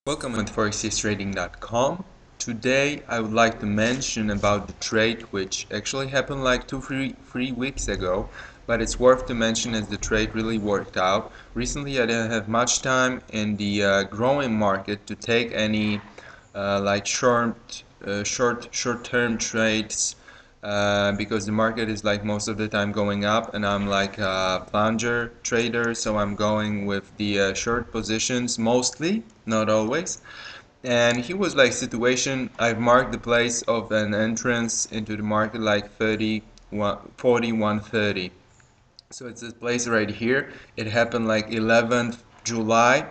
Welcome at forextrading.com. Today I would like to mention about the trade which actually happened like three weeks ago, but it's worth to mention as the trade really worked out. Recently I didn't have much time in the growing market to take any like short-term trades because the market is like most of the time going up, and I'm like a plunger trader, so I'm going with the short positions mostly, not always. And here was like situation, I've marked the place of an entrance into the market like 41.30. So it's this place right here. It happened like 11th July,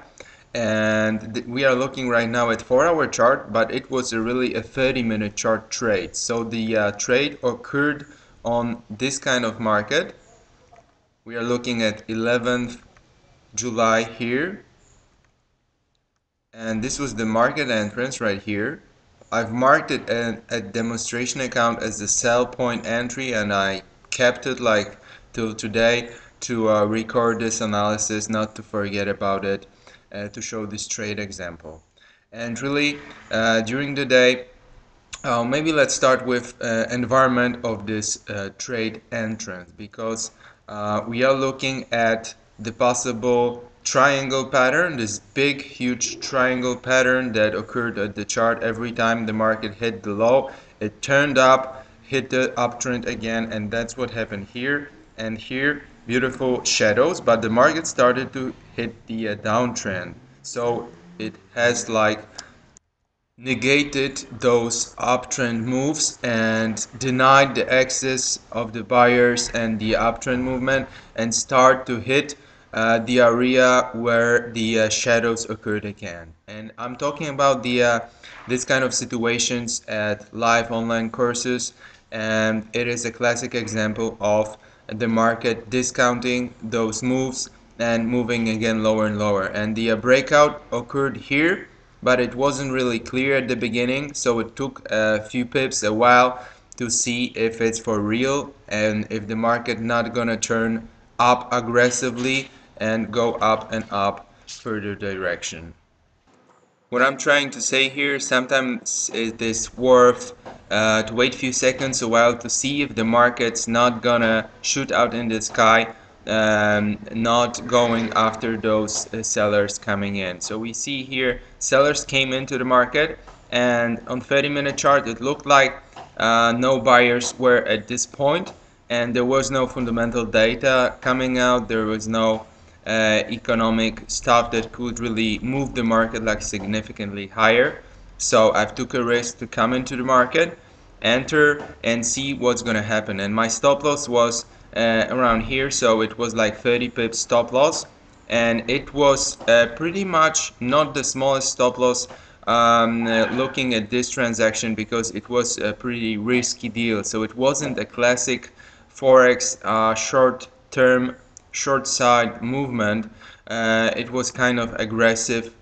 and we are looking right now at 4-hour chart, but it was really a 30-minute chart trade. So the trade occurred on this kind of market. We are looking at 11th July here, and this was the market entrance right here. I've marked it a demonstration account as the sell point entry, and I kept it like till today to record this analysis, not to forget about it, to show this trade example. And really during the day, maybe let's start with environment of this trade entrance, because we are looking at the possible triangle pattern, this big huge triangle pattern that occurred at the chart. Every time the market hit the low, it turned up, hit the uptrend again, and that's what happened here. And here, beautiful shadows, but the market started to hit the downtrend, so it has like negated those uptrend moves and denied the access of the buyers and the uptrend movement, and start to hit the area where the shadows occurred again. And I'm talking about the this kind of situations at live online courses, and it is a classic example of the market discounting those moves and moving again lower and lower. And the breakout occurred here, but it wasn't really clear at the beginning, so it took a few pips, a while, to see if it's for real and if the market not gonna turn up aggressively and go up and up further direction. What I'm trying to say here, sometimes it is worth to wait a few seconds, a while, to see if the market's not gonna shoot out in the sky, not going after those sellers coming in. So we see here sellers came into the market, and on 30-minute chart it looked like no buyers were at this point, and there was no fundamental data coming out. There was no economic stuff that could really move the market like significantly higher. So I've took a risk to come into the market, enter, and see what's gonna happen. And my stop loss was around here, so it was like 30 pips stop loss, and it was pretty much not the smallest stop loss looking at this transaction, because it was a pretty risky deal. So it wasn't a classic Forex short-term short side movement. It was kind of aggressive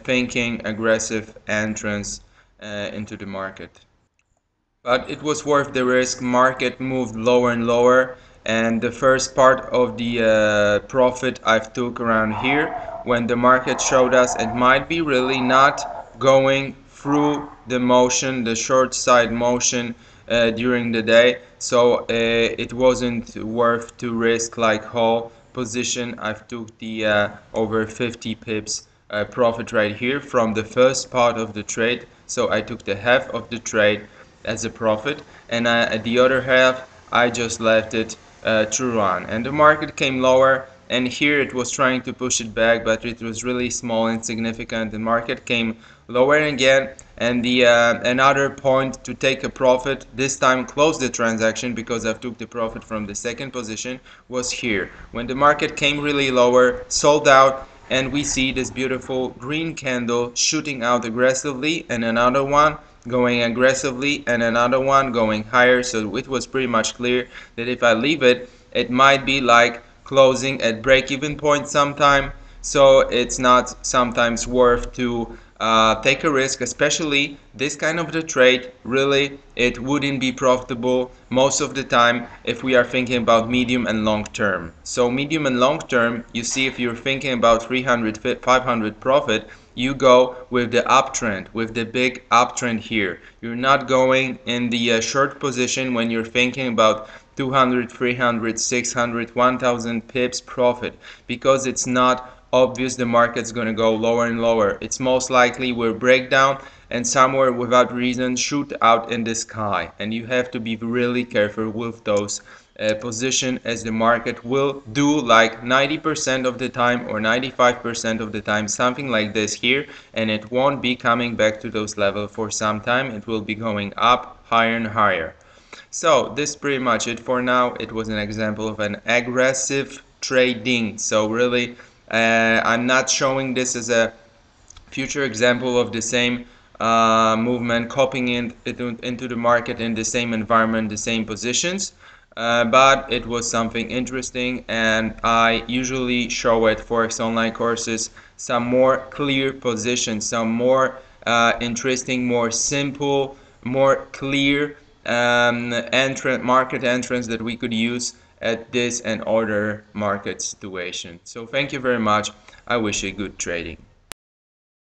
thinking, aggressive entrance into the market. But it was worth the risk. Market moved lower and lower, and the first part of the profit I've took around here, when the market showed us it might be really not going through the motion, the short side motion during the day. So it wasn't worth to risk like whole position. I've took the over 50 pips profit right here from the first part of the trade. So I took the half of the trade as a profit, and at the other half I just left it to run. And the market came lower, and here it was trying to push it back, but it was really small, insignificant. The market came lower again, and the another point to take a profit, this time close the transaction because I've took the profit from the second position, was here when the market came really lower, sold out, and we see this beautiful green candle shooting out aggressively, and another one going aggressively, and another one going higher. So it was pretty much clear that if I leave it, it might be like closing at break-even point sometime. So it's not sometimes worth to take a risk, especially this kind of the trade. Really, it wouldn't be profitable most of the time if we are thinking about medium and long term. So medium and long term, you see, if you're thinking about 300, 500 profit, you go with the uptrend, with the big uptrend here. You're not going in the short position when you're thinking about 200, 300, 600, 1000 pips profit, because it's not obvious the market's going to go lower and lower. It's most likely will break down and somewhere without reason shoot out in the sky, and you have to be really careful with those position, as the market will do like 90% of the time or 95% of the time something like this here, and it won't be coming back to those levels for some time. It will be going up higher and higher. So this is pretty much it for now. It was an example of an aggressive trading. So really, I'm not showing this as a future example of the same movement, copying into the market in the same environment, the same positions. But it was something interesting, and I usually show at Forex online courses some more clear positions, some more interesting, more simple, more clear market entrance that we could use at this and other market situation. So thank you very much. I wish you good trading.